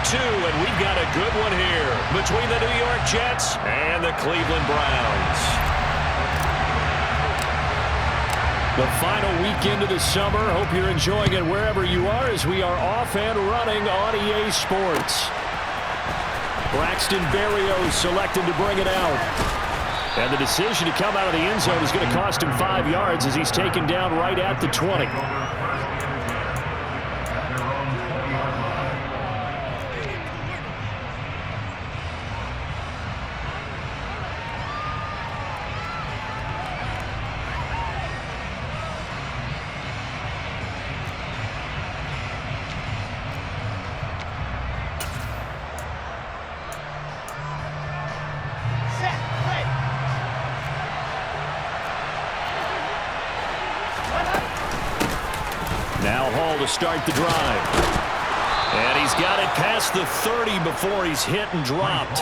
2, and we've got a good one here between the New York Jets and the Cleveland Browns. The final weekend of the summer. Hope you're enjoying it wherever you are as we are off and running on EA Sports. Braxton Berrios selected to bring it out. And the decision to come out of the end zone is going to cost him 5 yards as he's taken down right at the 20. Now Hall to start the drive. And he's got it past the 30 before he's hit and dropped.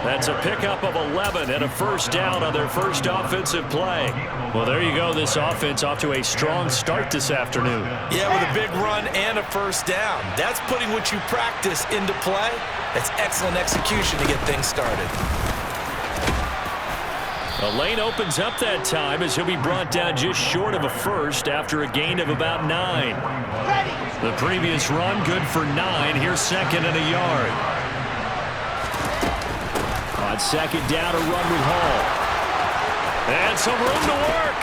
That's a pickup of 11 and a first down on their first offensive play. Well, there you go. This offense off to a strong start this afternoon. Yeah, with a big run and a first down. That's putting what you practice into play. That's excellent execution to get things started. The lane opens up that time as he'll be brought down just short of a first after a gain of about 9. The previous run good for 9. Here's second and a yard. On second down, a run with Hall. And some room to work.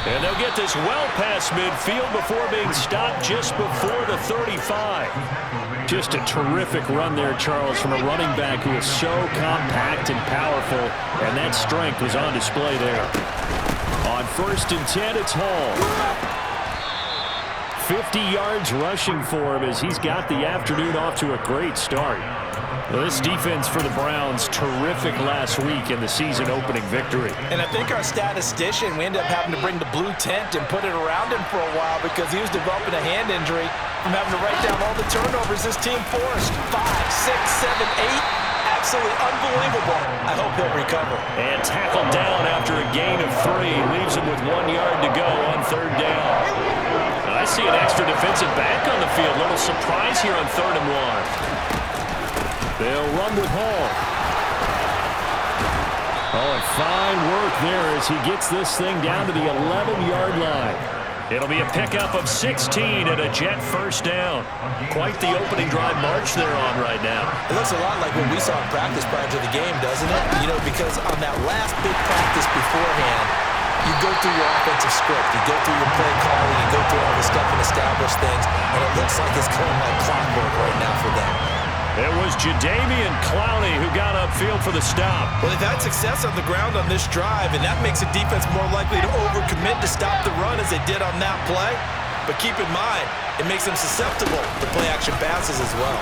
And they'll get this well past midfield before being stopped just before the 35. Just a terrific run there, Charles, from a running back who is so compact and powerful, and that strength was on display there. On first and 10, it's Hall. 50 yards rushing for him as he's got the afternoon off to a great start. Well, this defense for the Browns, terrific last week in the season-opening victory. And I think our statistician, we ended up having to bring the blue tent and put it around him for a while because he was developing a hand injury from having to write down all the turnovers this team forced. 5, 6, 7, 8. Absolutely unbelievable. I hope he'll recover. And tackled down after a gain of 3. Leaves him with 1 yard to go on third down. I see an extra defensive back on the field. Little surprise here on 3rd and 1. They'll run with Hall. Oh, and fine work there as he gets this thing down to the 11-yard line. It'll be a pickup of 16 and a Jet first down. Quite the opening drive march they're on right now. It looks a lot like what we saw in practice prior to the game, doesn't it? You know, because on that last big practice beforehand, you go through your offensive script, you go through your play calling, you go through all the stuff and establish things, and it looks like it's going like clockwork right now for them. It was Jadeveon Clowney who got upfield for the stop. Well, they've had success on the ground on this drive, and that makes a defense more likely to overcommit to stop the run as they did on that play. But keep in mind, it makes them susceptible to play-action passes as well.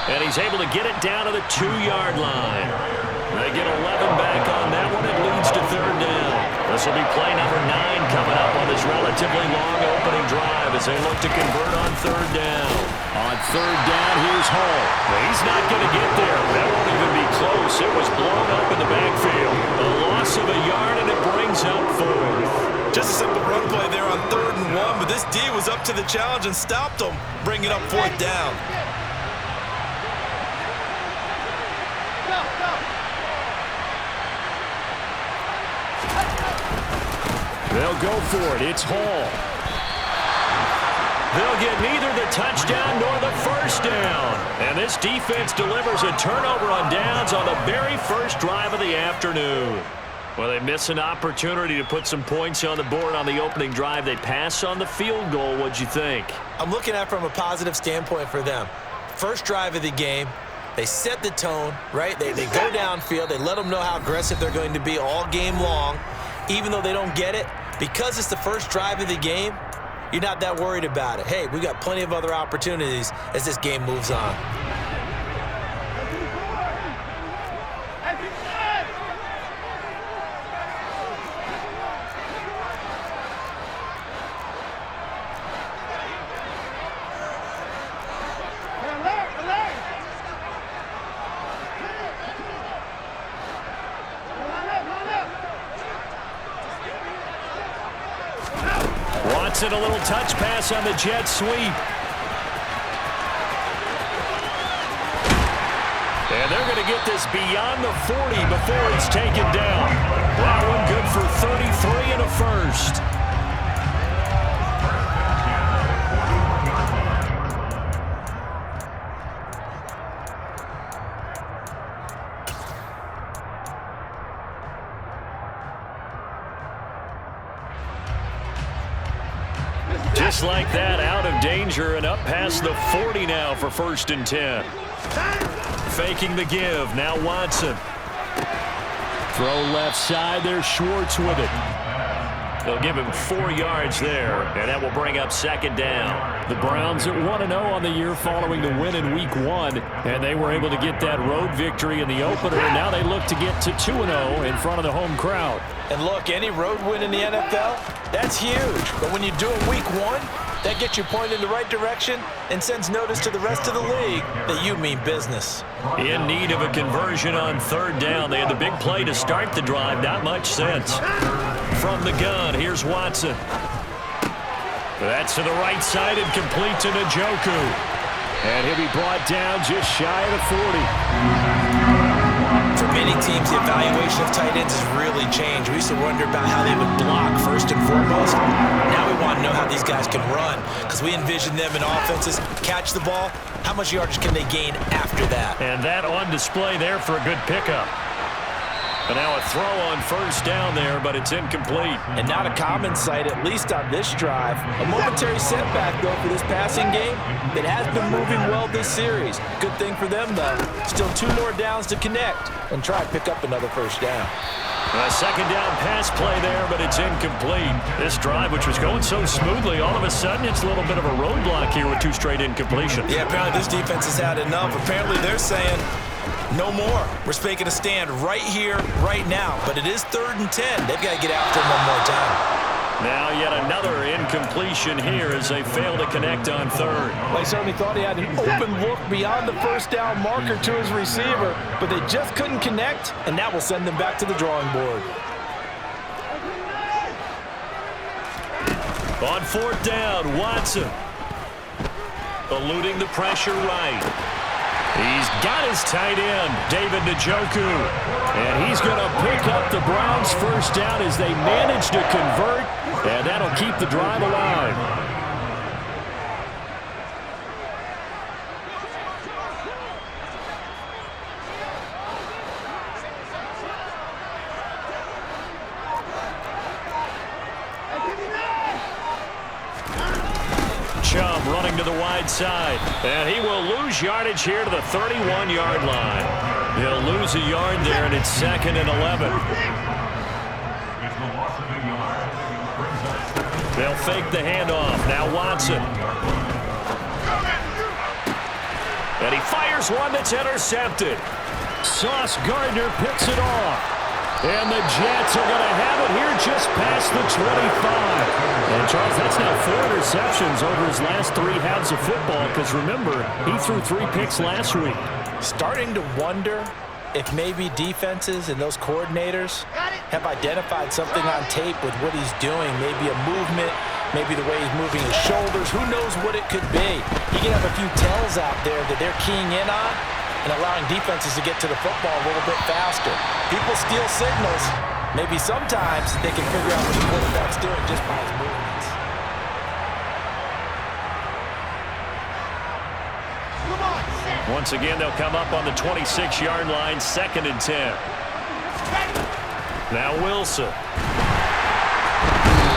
And he's able to get it down to the 2-yard line. They get 11 back on that one. It leads to third down. This will be play number 9 coming up on this relatively long opening drive as they look to convert on third down. On third down, here's Hall. Well, he's not going to get there. That won't even be close. It was blown up in the backfield. A loss of a yard, and it brings up 4th. Just a simple run play there on 3rd and 1, but this D was up to the challenge and stopped them, bringing up 4th down. They'll go for it. It's Hall. They'll get neither the touchdown nor the first down. And this defense delivers a turnover on downs on the very first drive of the afternoon. Well, they miss an opportunity to put some points on the board on the opening drive. They pass on the field goal. What'd you think? I'm looking at it from a positive standpoint for them. First drive of the game. They set the tone, right? They go downfield. They let them know how aggressive they're going to be all game long. Even though they don't get it, because it's the first drive of the game, you're not that worried about it. Hey, we got plenty of other opportunities as this game moves on. Watson, a little touch pass on the jet sweep. And they're going to get this beyond the 40 before it's taken down. That one good for 33 and a first. Just like that, out of danger and up past the 40 now for 1st and 10. Faking the give. Now Watson. Throw left side. There's Schwartz with it. They'll give him 4 yards there, and that will bring up 2nd down. The Browns at 1-0 on the year following the win in Week 1, and they were able to get that road victory in the opener, and now they look to get to 2-0 in front of the home crowd. And look, any road win in the NFL, that's huge. But when you do it Week 1, that gets you pointed in the right direction and sends notice to the rest of the league that you mean business. In need of a conversion on 3rd down. They had the big play to start the drive. Not much sense. From the gun, here's Watson. That's to the right side and complete to Njoku. And he'll be brought down just shy of the 40. For many teams, the evaluation of tight ends has really changed. We used to wonder about how they would block first and foremost. Now we want to know how these guys can run, because we envision them in offenses catch the ball. How much yardage can they gain after that? And that on display there for a good pickup. And now a throw on 1st down there, but it's incomplete. And not a common sight, at least on this drive. A momentary setback, though, for this passing game that has been moving well this series. Good thing for them, though. Still 2 more downs to connect and try to pick up another 1st down. A 2nd down pass play there, but it's incomplete. This drive, which was going so smoothly, all of a sudden it's a little bit of a roadblock here with 2 straight incompletions. Yeah, apparently this defense has had enough. Apparently they're saying, no more. We're making a stand right here, right now. But it is 3rd and 10. They've got to get after him one more time. Now yet another incompletion here as they fail to connect on 3rd. They certainly thought he had an open look beyond the 1st down marker to his receiver, but they just couldn't connect, and that will send them back to the drawing board. On 4th down, Watson. Eluding the pressure right. He's got his tight end, David Njoku. And he's going to pick up the Browns' 1st down as they manage to convert, and that'll keep the drive alive. Chubb running to the wide side, and he will lose yardage here to the 31-yard line. He'll lose a yard there, and it's 2nd and 11. They'll fake the handoff. Now Watson. And he fires one that's intercepted. Sauce Gardner picks it off. And the Jets are going to have it here just past the 25. And, Charles, that's now 4 interceptions over his last 3 halves of football, because, remember, he threw 3 picks last week. Starting to wonder if maybe defenses and those coordinators have identified something on tape with what he's doing. Maybe a movement, maybe the way he's moving his shoulders. Who knows what it could be? He can have a few tells out there that they're keying in on and allowing defenses to get to the football a little bit faster. People steal signals. Maybe sometimes they can figure out what the quarterback's doing just by his movements. Once again, they'll come up on the 26-yard line, 2nd and 10. Now Wilson.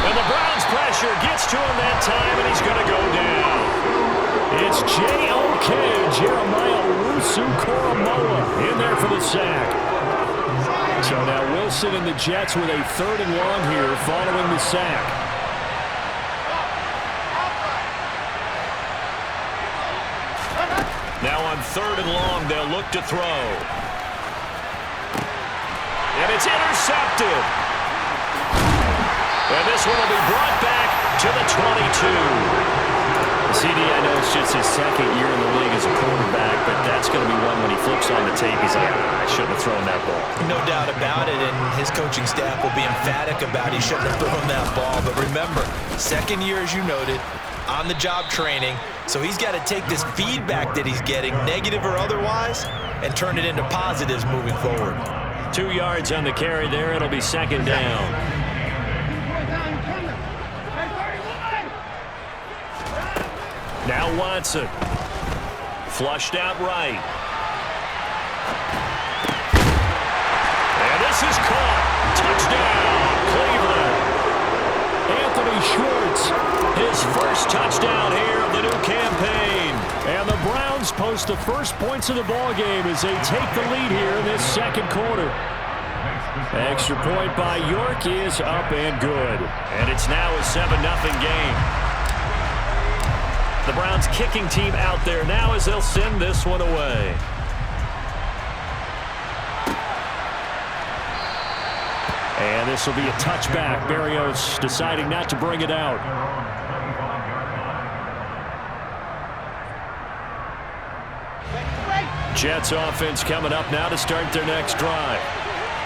And the Browns pressure gets to him that time, and he's going to go down. It's J.O.K. Jeremiah Owusu-Koramoah in there for the sack. So now Wilson and the Jets with a 3rd and long here following the sack. Now on 3rd and long, they'll look to throw. And it's intercepted. And this one will be brought back to the 22. CD, I know it's just his 2nd year in the league as a quarterback, but that's going to be one when he flips this on the tape, he's like, I shouldn't have thrown that ball. No doubt about it, and his coaching staff will be emphatic about he shouldn't have thrown that ball. But remember, second year, as you noted, on-the-job training, so he's got to take this feedback that he's getting, negative or otherwise, and turn it into positives moving forward. 2 yards on the carry there. It'll be second down. Now Watson. Flushed out right. And this is caught. Touchdown, Cleveland. Anthony Schwartz, his first touchdown here of the new campaign. And the Browns post the first points of the ball game as they take the lead here in this second quarter. Extra point by York is up and good. And it's now a 7-0 game. The Browns kicking team out there now as they'll send this one away. And this will be a touchback. Berrios deciding not to bring it out. Jets offense coming up now to start their next drive.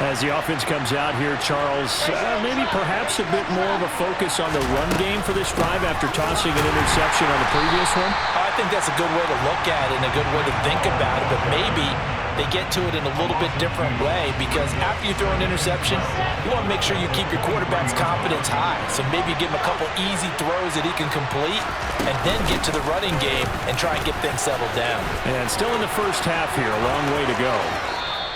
As the offense comes out here, Charles, maybe perhaps a bit more of a focus on the run game for this drive after tossing an interception on the previous one? I think that's a good way to look at it and a good way to think about it, but maybe they get to it in a little bit different way because after you throw an interception, you want to make sure you keep your quarterback's confidence high. So maybe give him a couple easy throws that he can complete and then get to the running game and try and get things settled down. And still in the first half here, a long way to go.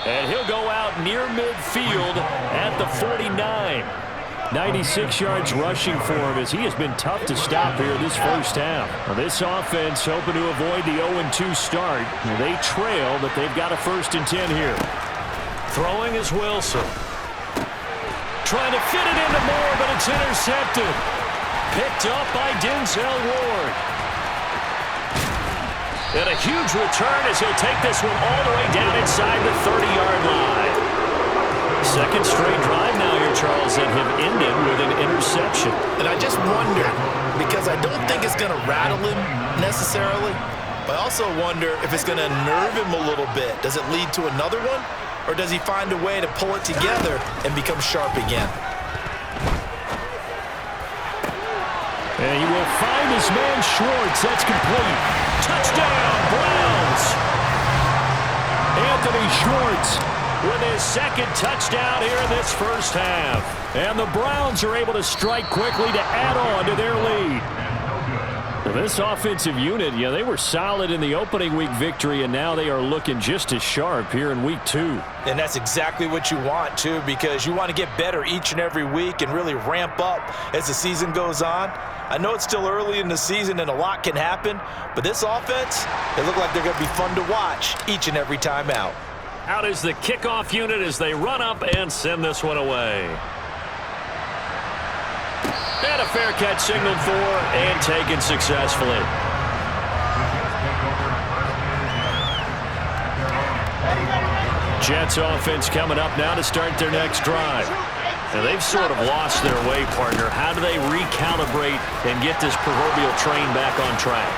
And he'll go out near midfield at the 49. 96 yards rushing for him as he has been tough to stop here this first half. Well, this offense hoping to avoid the 0-2 start. They trail, but they've got a 1st and 10 here. Throwing is Wilson. Trying to fit it into Moore, but it's intercepted. Picked up by Denzel Ward. And a huge return as he'll take this one all the way down inside the 30-yard line. Second straight drive now here, Charles, that have ended with an interception. And I just wonder, because I don't think it's going to rattle him necessarily, but I also wonder if it's going to nerve him a little bit. Does it lead to another one? Or does he find a way to pull it together and become sharp again? And he will find his man Schwartz. That's complete. Touchdown, Browns! Anthony Schwartz with his second touchdown here in this first half. And the Browns are able to strike quickly to add on to their lead. This offensive unit, they were solid in the opening week victory, and now they are looking just as sharp here in week 2. And that's exactly what you want, too, because you want to get better each and every week and really ramp up as the season goes on. I know it's still early in the season and a lot can happen, but this offense, they look like they're going to be fun to watch each and every time out. Out is the kickoff unit as they run up and send this one away. And a fair catch signaled for and taken successfully. Jets offense coming up now to start their next drive. Now they've sort of lost their way, partner. How do they recalibrate and get this proverbial train back on track?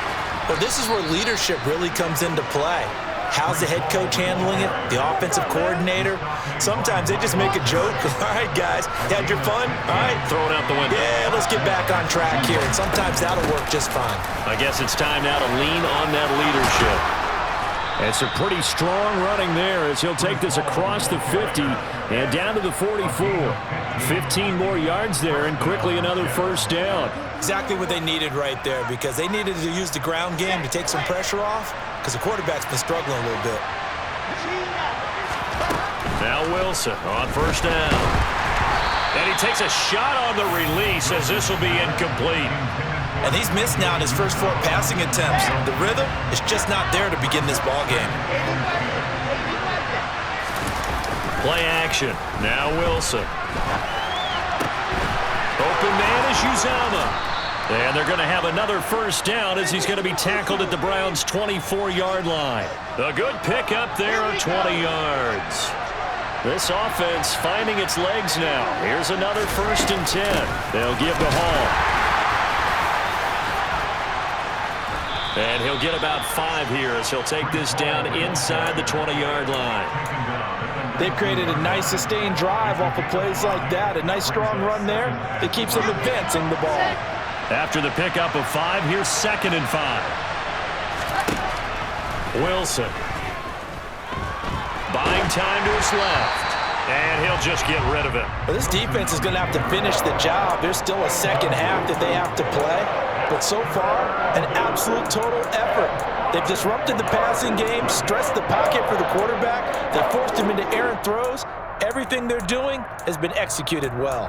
Well, this is where leadership really comes into play. How's the head coach handling it? The offensive coordinator? Sometimes they just make a joke. All right, guys, you had your fun? All right. Throw it out the window. Yeah, let's get back on track here. And sometimes that'll work just fine. I guess it's time now to lean on that leadership. It's a pretty strong running there as he'll take this across the 50 and down to the 44. 15 more yards there and quickly another first down. Exactly what they needed right there because they needed to use the ground game to take some pressure off because the quarterback's been struggling a little bit. Now Wilson on first down. And he takes a shot on the release as this will be incomplete. And he's missed now in his first 4 passing attempts. The rhythm is just not there to begin this ball game. Play action. Now Wilson. Open man is Uzama. And they're going to have another first down as he's going to be tackled at the Browns' 24-yard line. A good pickup there of 20 yards. This offense finding its legs now. Here's another 1st and 10. They'll give the Hall. And he'll get about 5 here as he'll take this down inside the 20-yard line. They've created a nice sustained drive off of plays like that. A nice strong run there that keeps them advancing the ball. After the pickup of 5, here's 2nd and 5. Wilson. Buying time to his left. And he'll just get rid of it. Well, this defense is going to have to finish the job. There's still a second half that they have to play. But so far, an absolute total effort. They've disrupted the passing game, stressed the pocket for the quarterback. They forced him into errant throws. Everything they're doing has been executed well.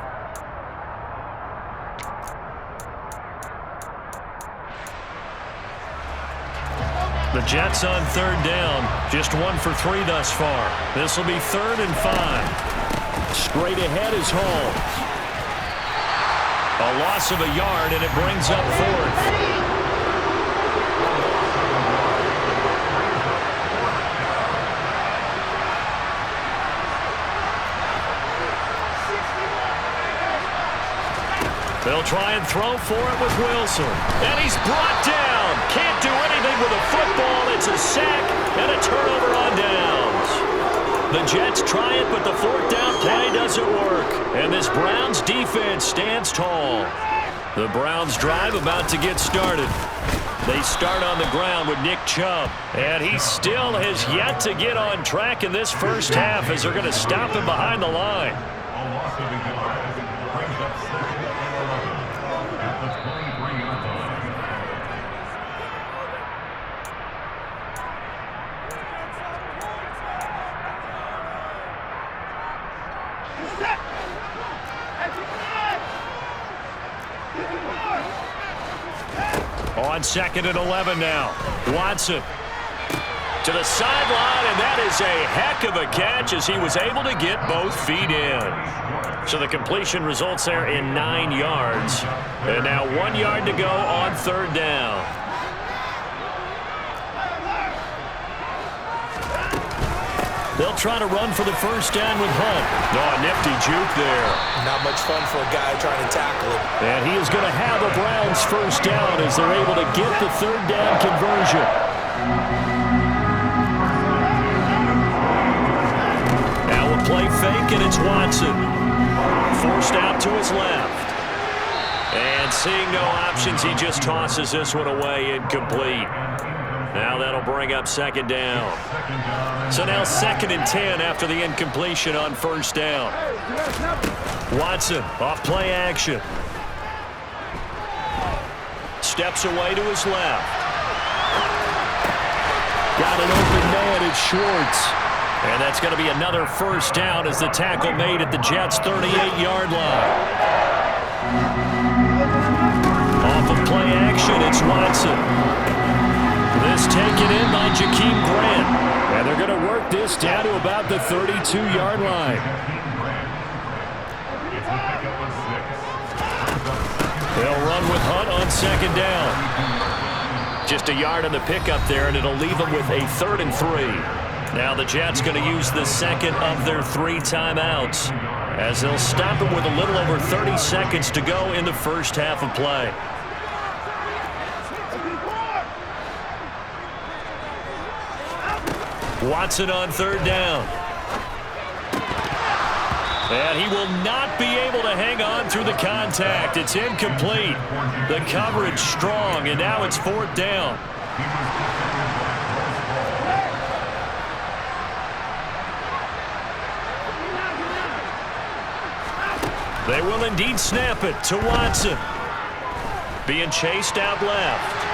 The Jets on 3rd down. Just 1 for 3 thus far. This will be 3rd and 5. Straight ahead is Hall. A loss of a yard, and it brings up 4th. They'll try and throw for it with Wilson. And he's brought down. Can't do anything with a football. It's a sack and a turnover on downs. The Jets try it, but the 4th down play doesn't work. And this Browns defense stands tall. The Browns drive about to get started. They start on the ground with Nick Chubb. And he still has yet to get on track in this first half as they're going to stop him behind the line. On 2nd and 11 now. Watson to the sideline, and that is a heck of a catch as he was able to get both feet in. So the completion results there in 9 yards. And now 1 yard to go on 3rd down. They'll try to run for the first down with Hunt. Oh, a nifty juke there. Not much fun for a guy trying to tackle him. And he is going to have a Browns first down as they're able to get the 3rd down conversion. Now a play fake, and it's Watson. Forced out to his left. And seeing no options, he just tosses this one away incomplete. Now that'll bring up 2nd down. So now 2nd and 10 after the incompletion on 1st down. Watson off play action. Steps away to his left. Got an open man, it's Schwartz. And that's going to be another first down as the tackle made at the Jets' 38-yard line. Off of play action, it's Watson. This taken in by Jakeem Grant. And they're going to work this down to about the 32-yard line. They'll run with Hunt on 2nd down. Just a yard on the pickup there, and it'll leave them with a 3rd and 3. Now the Jets going to use the 2nd of their 3 timeouts as they'll stop them with a little over 30 seconds to go in the first half of play. Watson on 3rd down. And he will not be able to hang on through the contact. It's incomplete. The coverage strong, and now it's 4th down. They will indeed snap it to Watson. Being chased out left.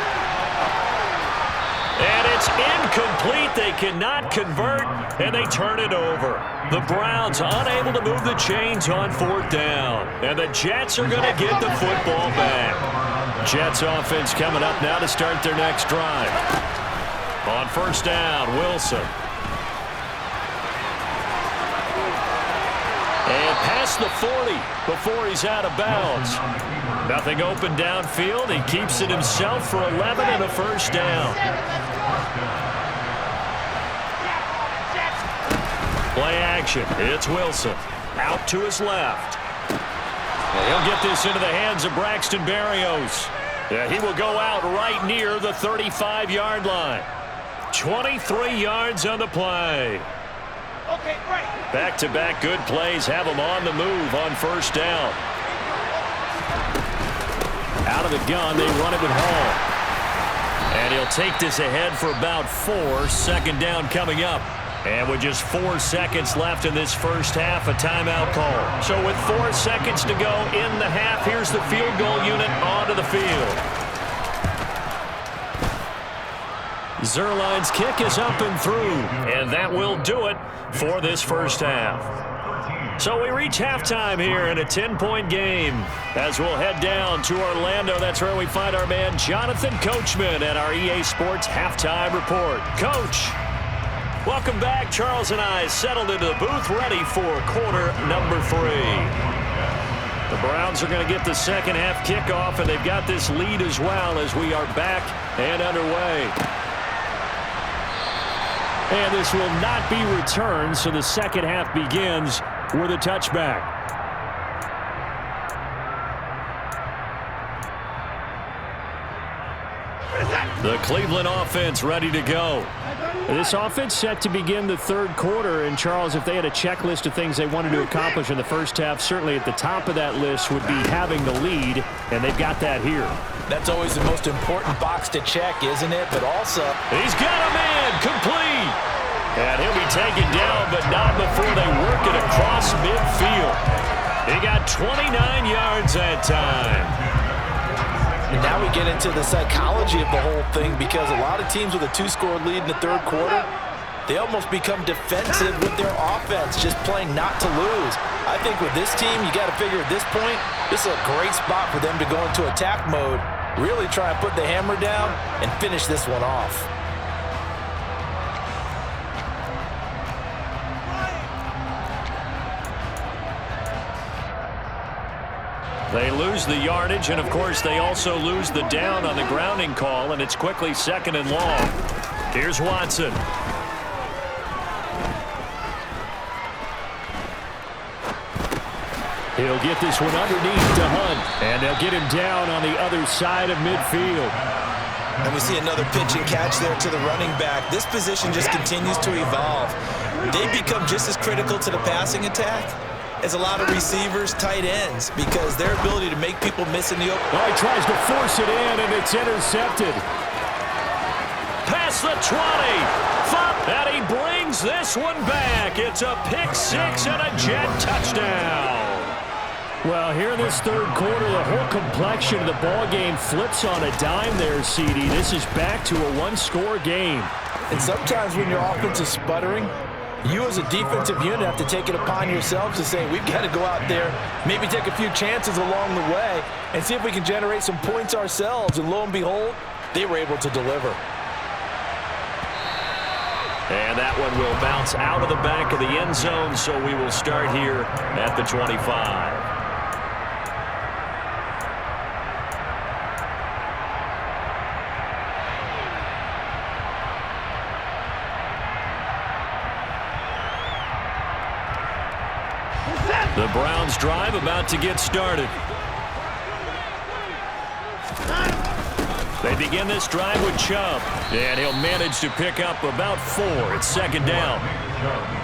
And it's incomplete. They cannot convert, and they turn it over. The Browns unable to move the chains on 4th down. And the Jets are going to get the football back. Jets offense coming up now to start their next drive. On 1st down, Wilson. And past the 40 before he's out of bounds. Nothing open downfield. He keeps it himself for 11 and a first down. Play action. It's Wilson. Out to his left. And he'll get this into the hands of Braxton Berrios. Yeah, he will go out right near the 35-yard line. 23 yards on the play. Okay, great. Back-to-back good plays have him on the move on first down. Out of the gun, they run it with Hall. And he'll take this ahead for about 4. Second down coming up. And with just 4 seconds left in this first half, a timeout call. So with 4 seconds to go in the half, here's the field goal unit onto the field. Zerline's kick is up and through, and that will do it for this first half. So we reach halftime here in a 10-point game. As we'll head down to Orlando, that's where we find our man Jonathan Coachman at our EA Sports Halftime Report. Coach, welcome back. Charles and I settled into the booth ready for quarter number 3. The Browns are going to get the second half kickoff, and they've got this lead as well as we are back and underway. And this will not be returned, so the second half begins with a touchback. The Cleveland offense ready to go. This offense set to begin the third quarter. And, Charles, if they had a checklist of things they wanted to accomplish in the first half, certainly at the top of that list would be having the lead, and they've got that here. That's always the most important box to check, isn't it? But also, he's got a man complete. And he'll be taken down, but not before they work it across midfield. He got 29 yards that time. And now we get into the psychology of the whole thing, because a lot of teams with a 2-score lead in the third quarter, they almost become defensive with their offense, just playing not to lose. I think with this team, you got to figure at this point, this is a great spot for them to go into attack mode, really try and put the hammer down and finish this one off. They lose the yardage, and of course they also lose the down on the grounding call, and it's quickly second and long. Here's Watson. He'll get this one underneath to Hunt, and they'll get him down on the other side of midfield. And we see another pitch and catch there to the running back. This position just continues to evolve. They become just as critical to the passing attack as a lot of receivers, tight ends, because their ability to make people miss in the open. Oh, he tries to force it in, and it's intercepted. Past the 20. And he brings this one back. It's a pick-6 and a Jet touchdown. Well, here in this third quarter, the whole complexion of the ball game flips on a dime there, CD. This is back to a one-score game. And sometimes when your offense is sputtering, you as a defensive unit have to take it upon yourselves to say, we've got to go out there, maybe take a few chances along the way, and see if we can generate some points ourselves. And lo and behold, they were able to deliver. And that one will bounce out of the back of the end zone, so we will start here at the 25. The Browns drive about to get started. They begin this drive with Chubb, and he'll manage to pick up about 4. It's second down.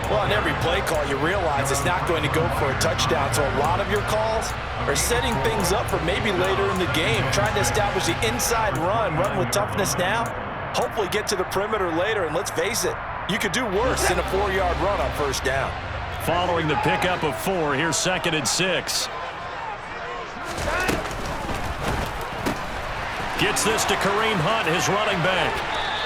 Well, on every play call, you realize it's not going to go for a touchdown, so a lot of your calls are setting things up for maybe later in the game, trying to establish the inside run with toughness now, hopefully get to the perimeter later, and let's face it, you could do worse than a 4-yard run on first down. Following the pickup of 4, here's second and 6. Gets this to Kareem Hunt, his running back.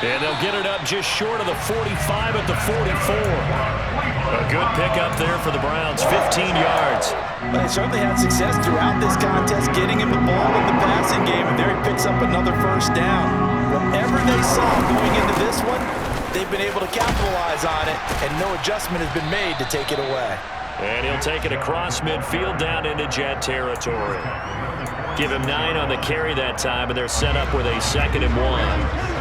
And they'll get it up just short of the 45 at the 44. A good pickup there for the Browns, 15 yards. Well, they certainly had success throughout this contest, getting him the ball in the passing game, and there he picks up another first down. Whatever they saw going into this one, they've been able to capitalize on it, and no adjustment has been made to take it away. And he'll take it across midfield down into Jet territory. Give him 9 on the carry that time, and they're set up with a second and 1.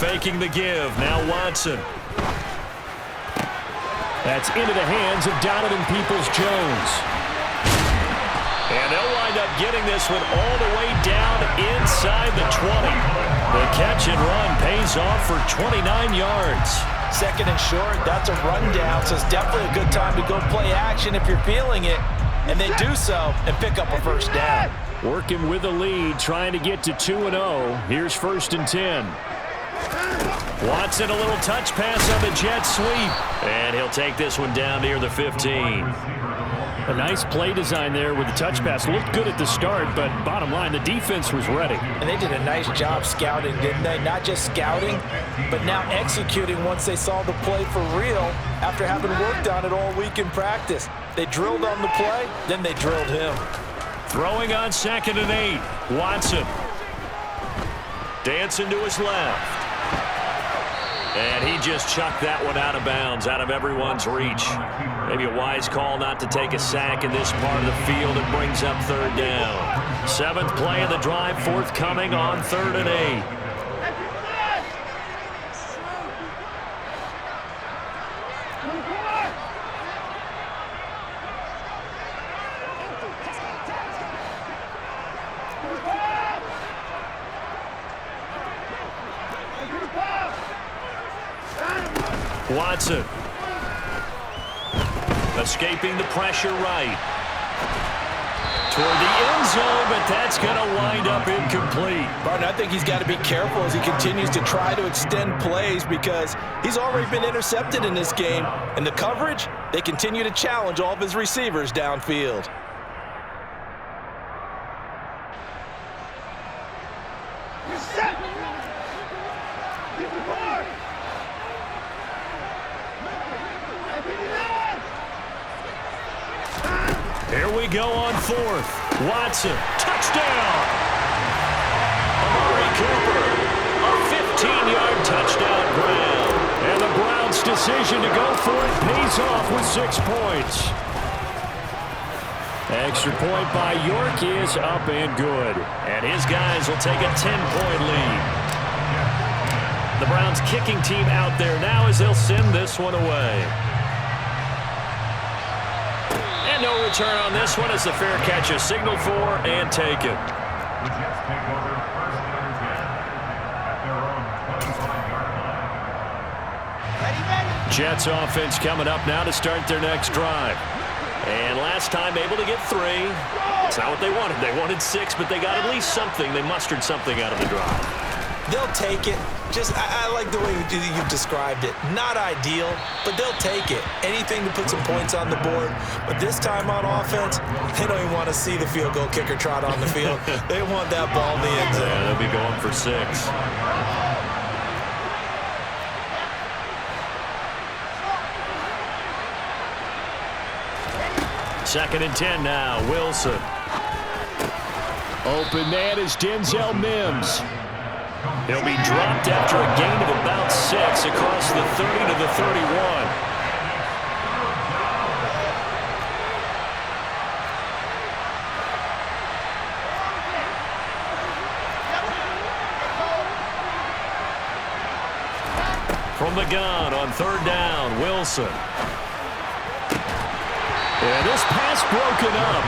making the give. Now Watson. That's into the hands of Donovan Peoples-Jones. And they'll wind up getting this one all the way down inside the 20. The catch and run pays off for 29 yards. Second and short, that's a rundown, so it's definitely a good time to go play action if you're feeling it. And they do so and pick up a first down. Working with the lead, trying to get to 2-0. Here's 1st and 10. Watson, a little touch pass on the jet sweep. And he'll take this one down near the 15. A nice play design there with the touch pass. Looked good at the start, but bottom line, the defense was ready. And they did a nice job scouting, didn't they? Not just scouting, but now executing once they saw the play for real after having worked on it all week in practice. They drilled on the play, then they drilled him. Throwing on 2nd and 8. Watson. Dancing to his left. And he just chucked that one out of bounds, out of everyone's reach. Maybe a wise call not to take a sack in this part of the field. It brings up 3rd down. 7th play of the drive forthcoming on 3rd and 8. Watson. Escaping the pressure right. Toward the end zone, but that's going to wind up incomplete. Barton, I think he's got to be careful as he continues to try to extend plays because he's already been intercepted in this game. And the coverage, they continue to challenge all of his receivers downfield. Here we go on 4th. Watson, touchdown! Amari Cooper, a 15-yard touchdown grab. And the Browns' decision to go for it pays off with 6 points. Extra point by York is up and good. And his guys will take a 10-point lead. The Browns kicking team out there now as they'll send this one away. And no return on this one as the fair catch is signaled for and taken. Jets offense coming up now to start their next drive. And last time able to get 3. It's not what they wanted. They wanted 6, but they got at least something. They mustered something out of the drive. They'll take it. I like the way you've described it. Not ideal, but they'll take it. Anything to put some points on the board. But this time on offense, they don't even want to see the field goal kicker trot on the field. They want that ball in the end zone. Yeah, they'll be going for 6. Second and 10 now. Wilson. Open man is Denzel Mims. He'll be dropped after a gain of about 6 across the 30 to the 31. From the gun on 3rd down, Wilson. And this pass broken up.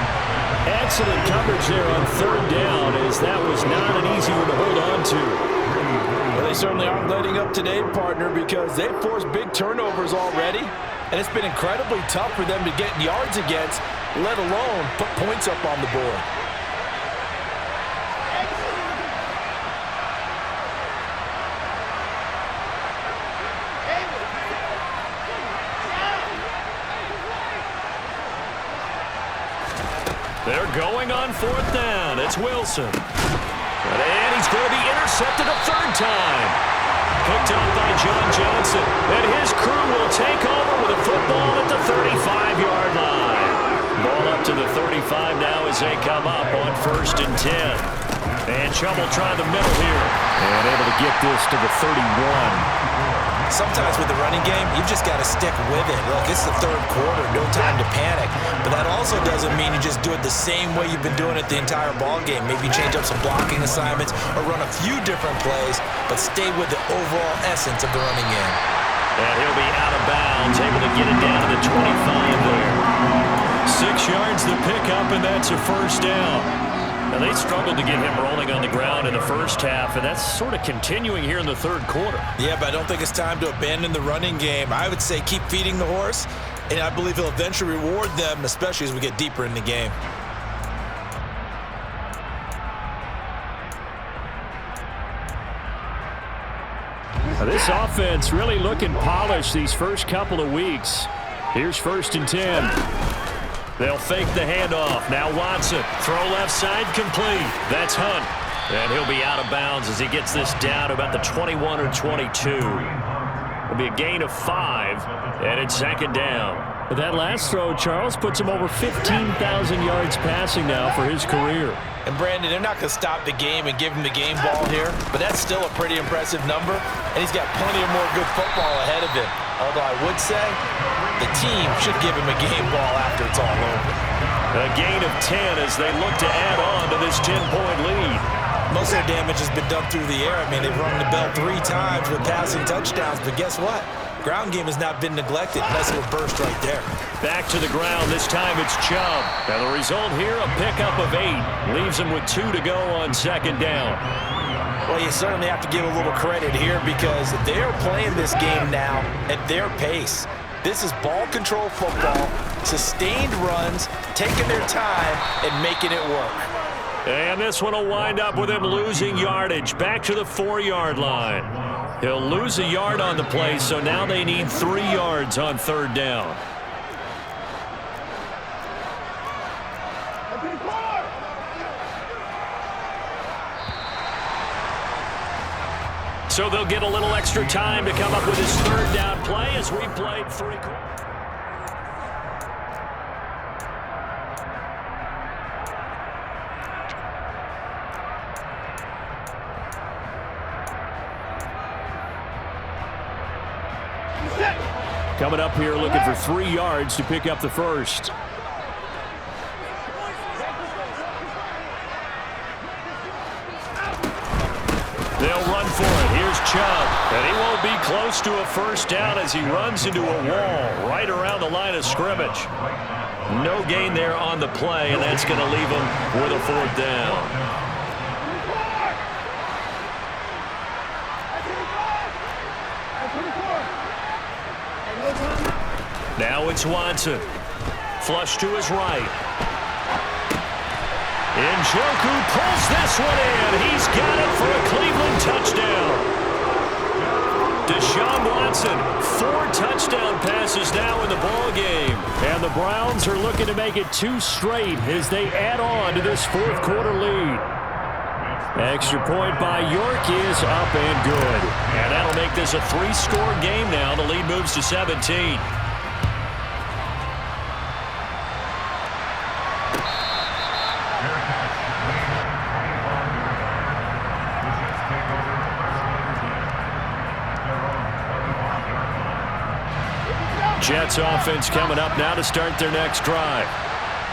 Excellent coverage there on 3rd down as that was not an easy one to hold on to. Well, they certainly aren't letting up today, partner, because they've forced big turnovers already. And it's been incredibly tough for them to get yards against, let alone put points up on the board. They're going on 4th down. It's Wilson. And he's going to be intercepted a 3rd time. Picked up by John Johnson. And his crew will take over with a football at the 35-yard line. Ball up to the 35 now as they come up on 1st and 10. And Chubb will try the middle here. And able to get this to the 31. Sometimes with the running game, you've just got to stick with it. Look, it's the third quarter, no time to panic. But that also doesn't mean you just do it the same way you've been doing it the entire ball game. Maybe change up some blocking assignments or run a few different plays, but stay with the overall essence of the running game. And he'll be out of bounds, able to get it down to the 25 there. 6 yards to pick up, and that's a first down. Now, they struggled to get him rolling on the ground in the first half, and that's sort of continuing here in the third quarter. Yeah, but I don't think it's time to abandon the running game. I would say keep feeding the horse, and I believe he'll eventually reward them, especially as we get deeper in the game. Now, this offense really looking polished these first couple of weeks. Here's 1st and 10. They'll fake the handoff. Now Watson. Throw left side complete. That's Hunt. And he'll be out of bounds as he gets this down to about the 21 or 22. It'll be a gain of 5, and it's 2nd down. But that last throw, Charles, puts him over 15,000 yards passing now for his career. And Brandon, they're not going to stop the game and give him the game ball here, but that's still a pretty impressive number, and he's got plenty of more good football ahead of him. Although I would say the team should give him a game ball after it's all over. A gain of 10 as they look to add on to this 10-point lead. Most of the damage has been done through the air. I mean, they've rung the bell 3 times with passing touchdowns, but guess what? Ground game has not been neglected. Nice little burst right there. Back to the ground. This time it's Chubb. And the result here, a pickup of 8. Leaves him with 2 to go on 2nd down. Well, you certainly have to give a little credit here because they're playing this game now at their pace. This is ball control football, sustained runs, taking their time and making it work. And this one will wind up with him losing yardage. Back to the 4-yard line. He'll lose a yard on the play, so now they need 3 yards on 3rd down. So they'll get a little extra time to come up with his 3rd down play as we played 3 quarters. Coming up here looking for 3 yards to pick up the first. They'll run for it. Here's Chubb. And he won't be close to a first down as he runs into a wall right around the line of scrimmage. No gain there on the play, and that's going to leave him with a 4th down. Now it's Watson. Flush to his right. Njoku pulls this one in. He's got it for a Cleveland touchdown. Deshaun Watson, 4 touchdown passes now in the ball game. And the Browns are looking to make it 2 straight as they add on to this 4th quarter lead. Extra point by York is up and good. And that'll make this a 3-score game now. The lead moves to 17. Jets offense coming up now to start their next drive.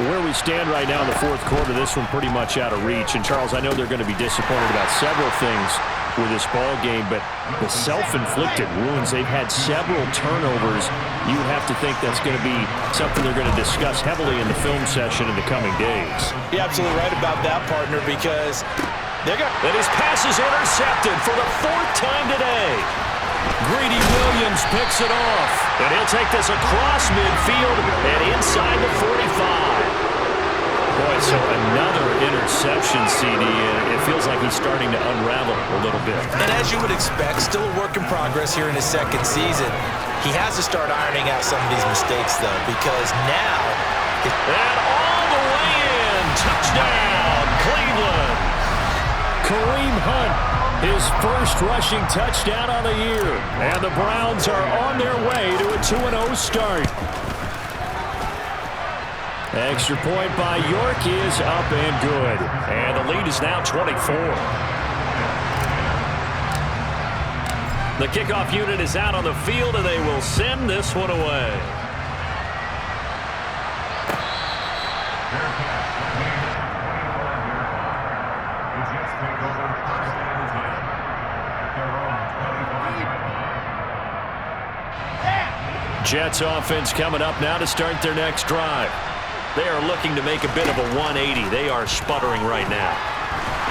Where we stand right now in the 4th quarter, this one pretty much out of reach. And, Charles, I know they're going to be disappointed about several things with this ball game, but the self-inflicted wounds, they've had several turnovers. You would have to think that's going to be something they're going to discuss heavily in the film session in the coming days. You're absolutely right about that, partner, because they're going to... And his pass is intercepted for the 4th time today. Greedy Williams picks it off, and he'll take this across midfield and inside the 45. Boy, so another interception, CD, and it feels like he's starting to unravel a little bit. And as you would expect, still a work in progress here in his 2nd season. He has to start ironing out some of these mistakes, though, because now... And all the way in, touchdown, Cleveland. Kareem Hunt, his first rushing touchdown on the year. And the Browns are on their way to a 2-0 start. Extra point by York is up and good. And the lead is now 24. The kickoff unit is out on the field, and they will send this one away. Jets offense coming up now to start their next drive. They are looking to make a bit of a 180. They are sputtering right now.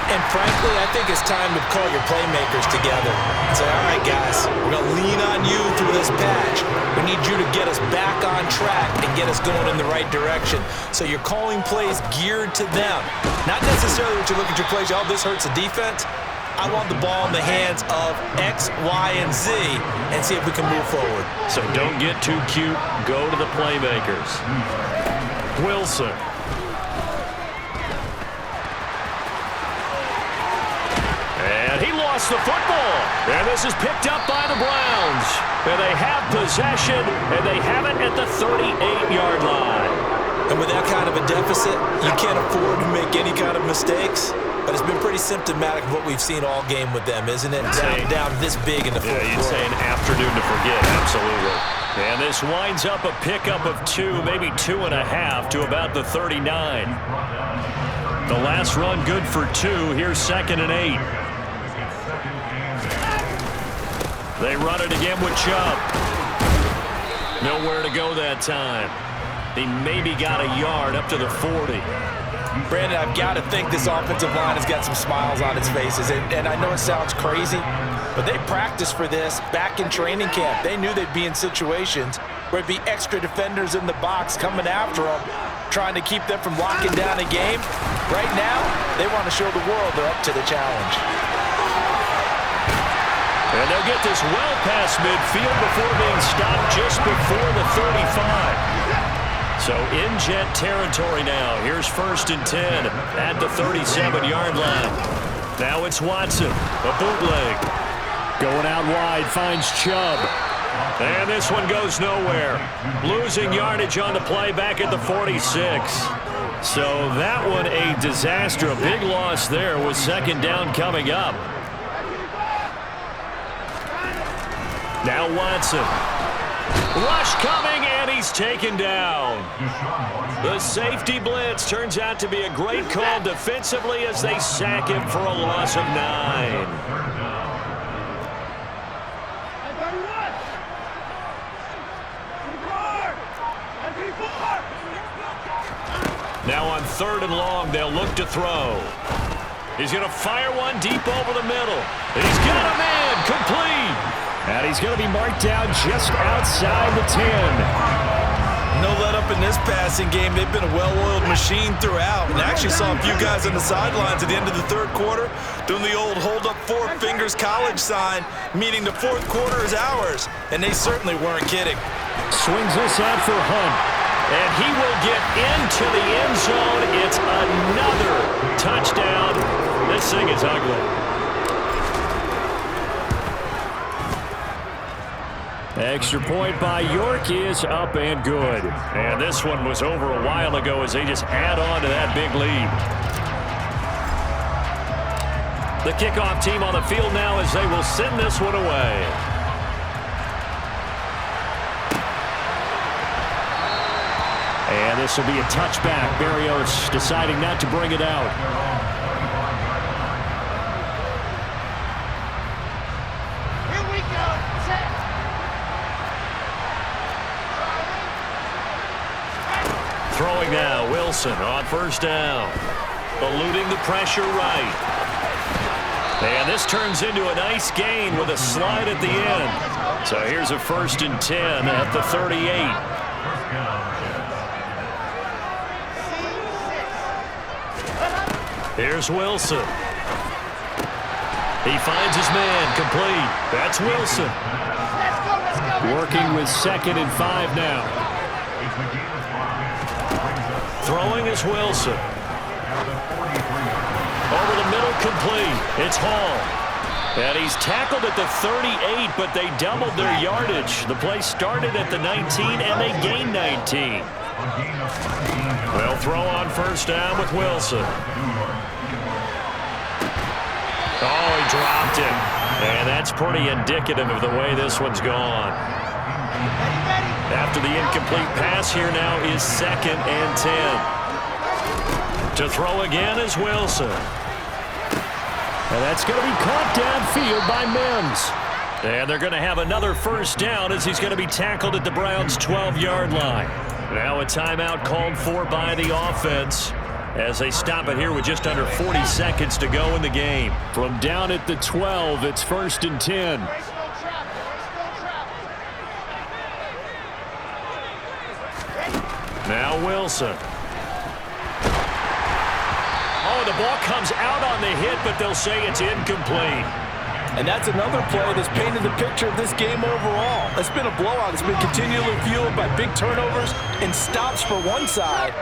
And frankly, I think it's time to call your playmakers together and say, all right, guys, we're going to lean on you through this patch. We need you to get us back on track and get us going in the right direction. So you're calling plays geared to them. Not necessarily what you look at your plays, oh, this hurts the defense. I want the ball in the hands of X, Y, and Z and see if we can move forward. So don't get too cute. Go to the playmakers. Wilson. And he lost the football. And this is picked up by the Browns. And they have possession, and they have it at the 38-yard line. And with that kind of a deficit, you can't afford to make any kind of mistakes. But it's been pretty symptomatic of what we've seen all game with them, isn't it? Down this big in the fourth quarter. Yeah, you'd say an afternoon to forget, absolutely. And this winds up a pickup of 2, maybe 2.5 to about the 39. The last run good for 2. Here's 2nd and 8. They run it again with Chubb. Nowhere to go that time. He maybe got a yard up to the 40. Brandon, I've got to think this offensive line has got some smiles on its faces. And I know it sounds crazy, but they practiced for this back in training camp. They knew they'd be in situations where it'd be extra defenders in the box coming after them, trying to keep them from locking down a game. Right now, they want to show the world they're up to the challenge. And they'll get this well past midfield before being stopped just before the 35. So in Jet territory now. Here's 1st and 10 at the 37-yard line. Now it's Watson, a bootleg. Going out wide, finds Chubb. And this one goes nowhere. Losing yardage on the play back at the 46. So that one a disaster. A big loss there with 2nd down coming up. Now Watson. Rush coming, and he's taken down. The safety blitz turns out to be a great call defensively as they sack him for a loss of 9. Now on 3rd and long, they'll look to throw. He's going to fire one deep over the middle. He's got a man, complete. And he's going to be marked down just outside the 10. No let up in this passing game. They've been a well-oiled machine throughout. And I actually saw a few guys on the sidelines at the end of the 3rd quarter doing the old hold up 4 fingers college sign, meaning the 4th quarter is ours. And they certainly weren't kidding. Swings this out for Hunt. And he will get into the end zone. It's another touchdown. This thing is ugly. Extra point by York is up and good. And this one was over a while ago as they just add on to that big lead. The kickoff team on the field now as they will send this one away. And this will be a touchback. Berrios deciding not to bring it out. Throwing now, Wilson on 1st down. Eluding the pressure right. And this turns into a nice gain with a slide at the end. So here's a 1st and 10 at the 38. Here's Wilson. He finds his man, complete. That's Wilson. Working with 2nd and 5 now. Throwing is Wilson. Over the middle, complete. It's Hall. And he's tackled at the 38, but they doubled their yardage. The play started at the 19, and they gained 19. They'll throw on 1st down with Wilson. Oh, he dropped it. And that's pretty indicative of the way this one's gone. After the incomplete pass, here now is 2nd and 10. To throw again is Wilson. And that's going to be caught downfield by Mims. And they're going to have another first down as he's going to be tackled at the Browns' 12-yard line. Now a timeout called for by the offense as they stop it here with just under 40 seconds to go in the game. From down at the 12, it's 1st and 10. Now Wilson. Oh, the ball comes out on the hit, but they'll say it's incomplete. And that's another play that's painted the picture of this game overall. It's been a blowout. It's been continually fueled by big turnovers and stops for one side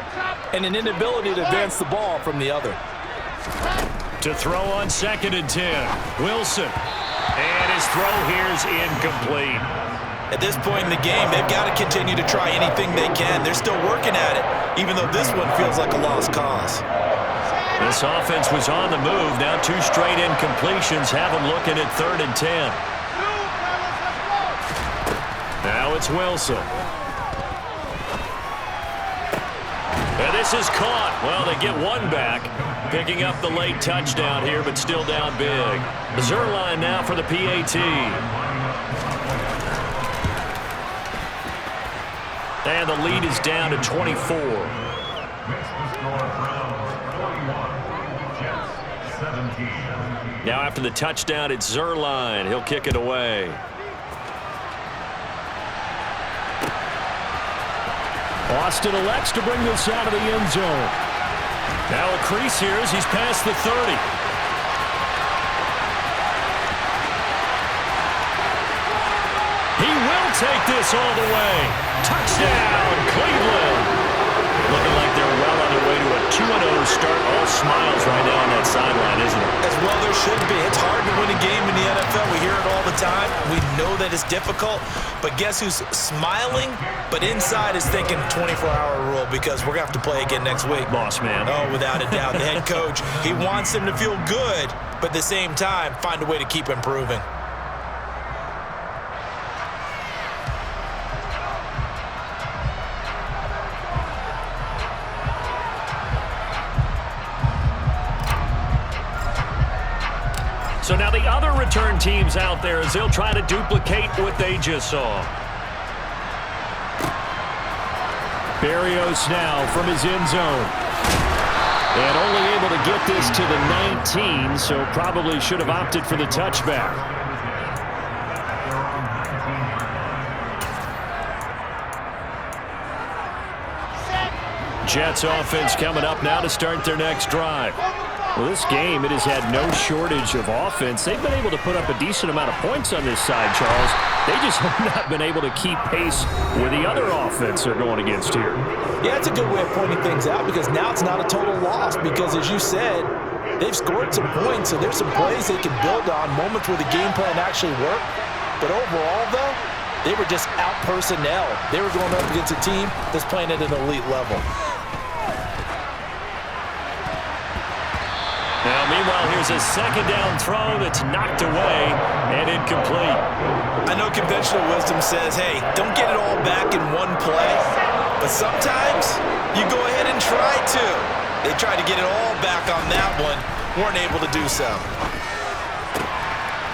and an inability to advance the ball from the other. To throw on 2nd and 10. Wilson. And his throw here is incomplete. At this point in the game, they've got to continue to try anything they can. They're still working at it, even though this one feels like a lost cause. This offense was on the move. Now 2 straight incompletions have them looking at 3rd and 10. Now it's Wilson. And this is caught. Well, they get one back, picking up the late touchdown here, but still down big. Zerline now for the PAT. And the lead is down to 24. Now after the touchdown, it's Zerline. He'll kick it away. Austin elects to bring this out of the end zone. Now a crease here as he's past the 30. He will take this all the way. Touchdown, Cleveland. Looking like they're well on their way to a 2-0 start. All smiles right now on that sideline, isn't it? As well there should be. It's hard to win a game in the NFL. We hear it all the time. We know that it's difficult. But guess who's smiling? But inside is thinking 24-hour rule because we're going to have to play again next week. Boss man. Oh, without a doubt. The head coach, he wants them to feel good, but at the same time, find a way to keep improving. So now the other return teams out there as they'll try to duplicate what they just saw. Berrios now from his end zone. And only able to get this to the 19, so probably should have opted for the touchback. Jets offense coming up now to start their next drive. Well, this game, it has had no shortage of offense. They've been able to put up a decent amount of points on this side, Charles. They just have not been able to keep pace with the other offense they're going against here. Yeah, it's a good way of pointing things out because now it's not a total loss because, as you said, they've scored some points, so there's some plays they can build on, moments where the game plan actually worked. But overall, though, they were just out-personnel. They were going up against a team that's playing at an elite level. Now, meanwhile, here's a 2nd down throw that's knocked away and incomplete. I know conventional wisdom says, hey, don't get it all back in one play, but sometimes you go ahead and try to. They tried to get it all back on that one, weren't able to do so.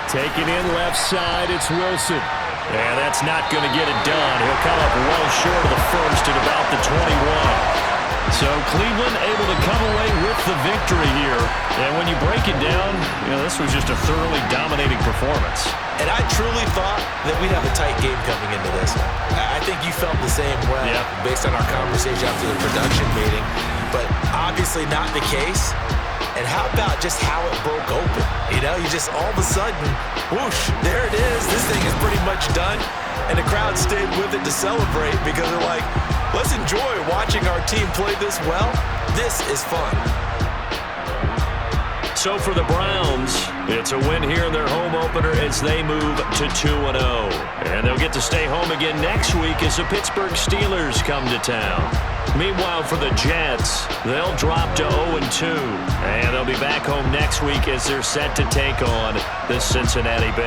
Taking in left side, it's Wilson. Yeah, that's not going to get it done. He'll come up well short of the first at about the 21. So Cleveland able to come away with the victory here. And when you break it down, this was just a thoroughly dominating performance. And I truly thought that we'd have a tight game coming into this. I think you felt the same way based on our conversation after the production meeting. But obviously not the case. And how about just how it broke open? You just all of a sudden, whoosh, there it is. This thing is pretty much done. And the crowd stayed with it to celebrate because they're like, let's enjoy watching our team play this well. This is fun. So for the Browns, it's a win here in their home opener as they move to 2-0. And they'll get to stay home again next week as the Pittsburgh Steelers come to town. Meanwhile, for the Jets, they'll drop to 0-2. And they'll be back home next week as they're set to take on the Cincinnati Bengals.